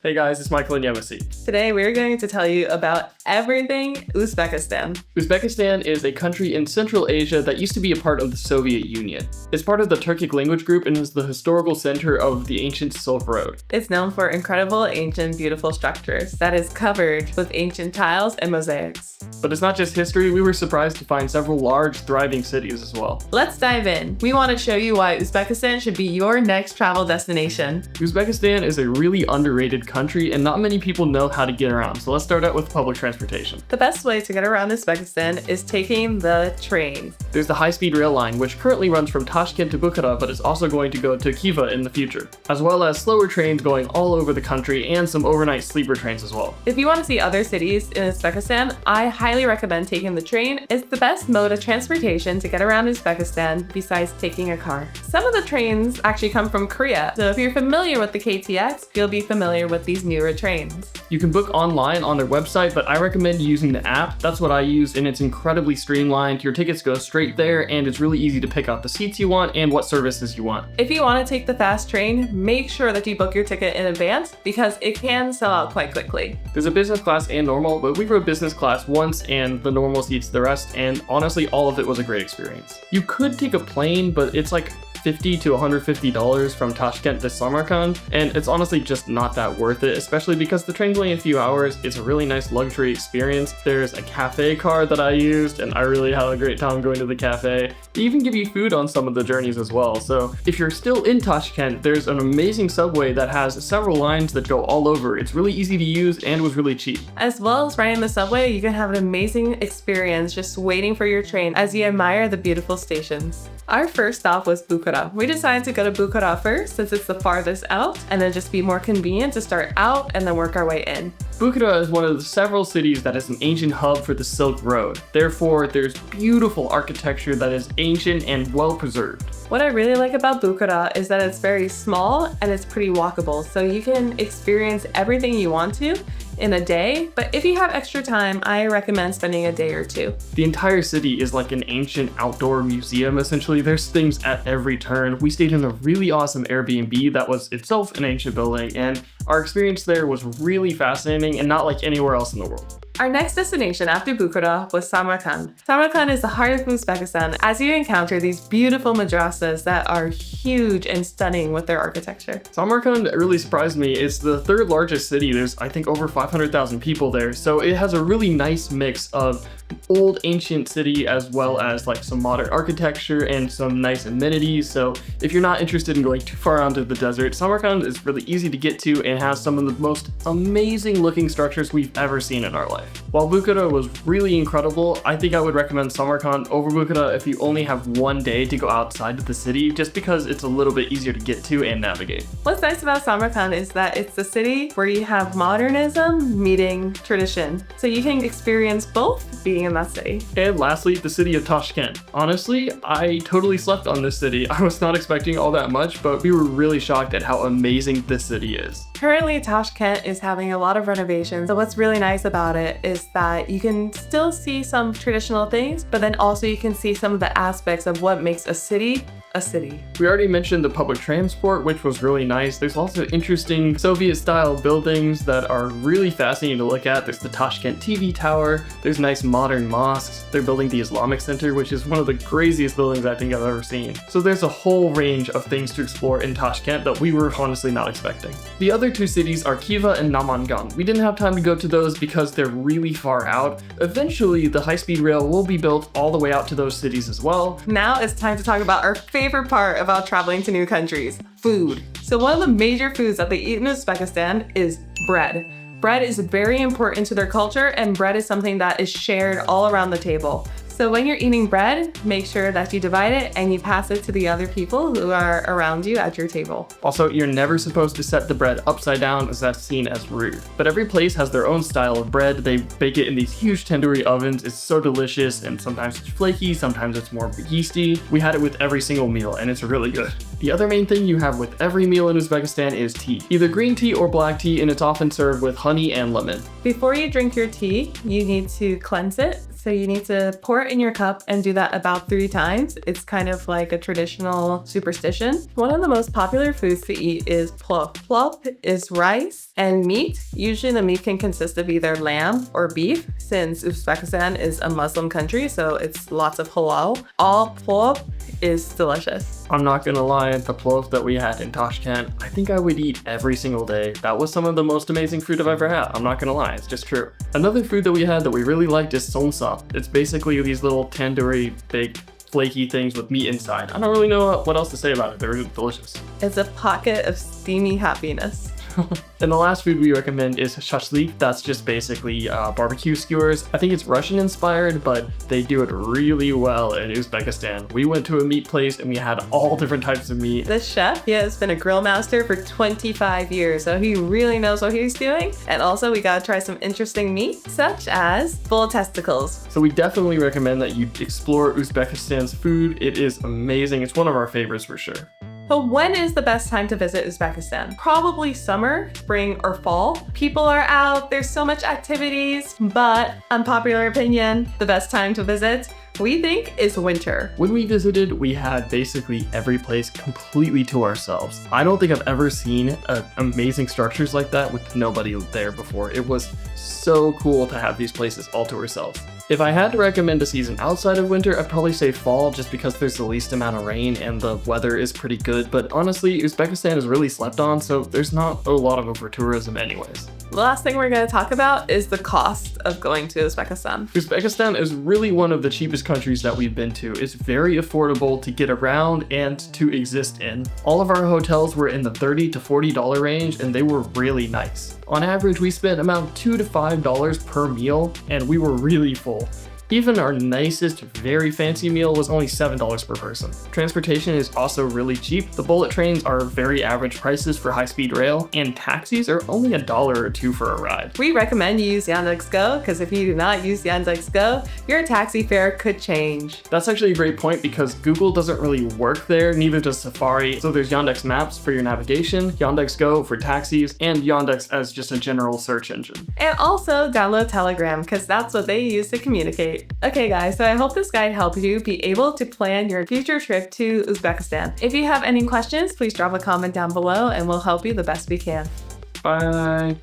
Hey guys, it's Michael and Yemisi. Today we're going to tell you about everything Uzbekistan. Uzbekistan is a country in Central Asia that used to be a part of the Soviet Union. It's part of the Turkic language group and is the historical center of the ancient Silk Road. It's known for incredible, ancient, beautiful structures that is covered with ancient tiles and mosaics. But it's not just history, we were surprised to find several large, thriving cities as well. Let's dive in. We want to show you why Uzbekistan should be your next travel destination. Uzbekistan is a really underrated country and not many people know how to get around, so let's start out with public transportation. The best way to get around Uzbekistan is taking the train. There's the high-speed rail line, which currently runs from Tashkent to Bukhara, but is also going to go to Khiva in the future, as well as slower trains going all over the country and some overnight sleeper trains as well. If you want to see other cities in Uzbekistan, I highly recommend taking the train. It's the best mode of transportation to get around Uzbekistan besides taking a car. Some of the trains actually come from Korea, so if you're familiar with the KTX, you'll be familiar with these newer trains. You can book online on their website, but I recommend using the app. That's what I use, and it's incredibly streamlined. Your tickets go straight there, and it's really easy to pick out the seats you want and what services you want. If you want to take the fast train, make sure that you book your ticket in advance because it can sell out quite quickly. There's a business class and normal, but we rode business class once and the normal seats the rest, and honestly, all of it was a great experience. You could take a plane, but it's like $50 to $150 from Tashkent to Samarkand, and it's honestly just not that worth it, especially because the train's only a few hours. It's a really nice luxury experience. There's a cafe car that I used, and I really had a great time going to the cafe. They even give you food on some of the journeys as well, so if you're still in Tashkent, there's an amazing subway that has several lines that go all over. It's really easy to use and was really cheap. As well as riding the subway, you can have an amazing experience just waiting for your train as you admire the beautiful stations. Our first stop was Bukhara. We decided to go to Bukhara first since it's the farthest out, and then just be more convenient to start out and then work our way in. Bukhara is one of the several cities that is an ancient hub for the Silk Road. Therefore, there's beautiful architecture that is ancient and well preserved. What I really like about Bukhara is that it's very small and it's pretty walkable, so you can experience everything you want to in a day, but if you have extra time, I recommend spending a day or two. The entire city is like an ancient outdoor museum, essentially. There's things at every turn. We stayed in a really awesome Airbnb that was itself an ancient building, and our experience there was really fascinating and not like anywhere else in the world. Our next destination after Bukhara was Samarkand. Samarkand is the heart of Uzbekistan as you encounter these beautiful madrasas that are huge and stunning with their architecture. Samarkand really surprised me. It's the third largest city. There's, I think, over 500,000 people there. So it has a really nice mix of old ancient city as well as like some modern architecture and some nice amenities. So if you're not interested in going too far onto the desert, Samarkand is really easy to get to and has some of the most amazing looking structures we've ever seen in our life. While Bukhara was really incredible, I think I would recommend Samarkand over Bukhara if you only have one day to go outside of the city, just because it's a little bit easier to get to and navigate. What's nice about Samarkand is that it's the city where you have modernism meeting tradition. So you can experience both being in that city. And lastly, the city of Tashkent. Honestly, I totally slept on this city. I was not expecting all that much, but we were really shocked at how amazing this city is. Currently, Tashkent is having a lot of renovations. So what's really nice about it is that you can still see some traditional things, but then also you can see some of the aspects of what makes a city a city. We already mentioned the public transport, which was really nice. There's also interesting Soviet-style buildings that are really fascinating to look at. There's the Tashkent TV tower. There's nice modern mosques. They're building the Islamic Center, which is one of the craziest buildings I think I've ever seen. So there's a whole range of things to explore in Tashkent that we were honestly not expecting. The other two cities are Khiva and Namangan. We didn't have time to go to those because they're really far out. Eventually, the high-speed rail will be built all the way out to those cities as well. Now it's time to talk about our favorite part about traveling to new countries, food. So one of the major foods that they eat in Uzbekistan is bread. Bread is very important to their culture, and bread is something that is shared all around the table. So when you're eating bread, make sure that you divide it and you pass it to the other people who are around you at your table. Also, you're never supposed to set the bread upside down as that's seen as rude. But every place has their own style of bread. They bake it in these huge tandoori ovens. It's so delicious, and sometimes it's flaky, sometimes it's more yeasty. We had it with every single meal and it's really good. The other main thing you have with every meal in Uzbekistan is tea. Either green tea or black tea, and it's often served with honey and lemon. Before you drink your tea, you need to cleanse it. So you need to pour it in your cup and do that about 3 times. It's kind of like a traditional superstition. One of the most popular foods to eat is plov. Plov is rice and meat. Usually the meat can consist of either lamb or beef, since Uzbekistan is a Muslim country, so it's lots of halal. All plov is delicious. I'm not gonna lie, the plov that we had in Tashkent, I think I would eat every single day. That was some of the most amazing food I've ever had. I'm not gonna lie, it's just true. Another food that we had that we really liked is somsa. It's basically these little tandoori, big, flaky things with meat inside. I don't really know what else to say about it. They're delicious. It's a pocket of steamy happiness. And the last food we recommend is shashlik. That's just basically barbecue skewers. I think it's Russian inspired, but they do it really well in Uzbekistan. We went to a meat place and we had all different types of meat. The chef, he has been a grill master for 25 years, so he really knows what he's doing. And also we gotta try some interesting meat, such as bull testicles. So we definitely recommend that you explore Uzbekistan's food. It is amazing. It's one of our favorites for sure. But when is the best time to visit Uzbekistan? Probably summer, spring, or fall. People are out, there's so much activities, but unpopular opinion, the best time to visit, we think, is winter. When we visited, we had basically every place completely to ourselves. I don't think I've ever seen amazing structures like that with nobody there before. It was so cool to have these places all to ourselves. If I had to recommend a season outside of winter, I'd probably say fall, just because there's the least amount of rain and the weather is pretty good. But honestly, Uzbekistan is really slept on, so there's not a lot of over-tourism anyways. The last thing we're going to talk about is the cost of going to Uzbekistan. Uzbekistan is really one of the cheapest countries that we've been to. It's very affordable to get around and to exist in. All of our hotels were in the $30 to $40 range, and they were really nice. On average, we spent about $2 to $5 per meal, and we were really full. Even our nicest, very fancy meal was only $7 per person. Transportation is also really cheap. The bullet trains are very average prices for high-speed rail, and taxis are only $1 or $2 for a ride. We recommend you use Yandex.Go, because if you do not use Yandex.Go, your taxi fare could change. That's actually a great point, because Google doesn't really work there, neither does Safari. So there's Yandex Maps for your navigation, Yandex.Go for taxis, and Yandex as just a general search engine. And also download Telegram, because that's what they use to communicate. Okay guys, so I hope this guide helped you be able to plan your future trip to Uzbekistan. If you have any questions, please drop a comment down below and we'll help you the best we can. Bye.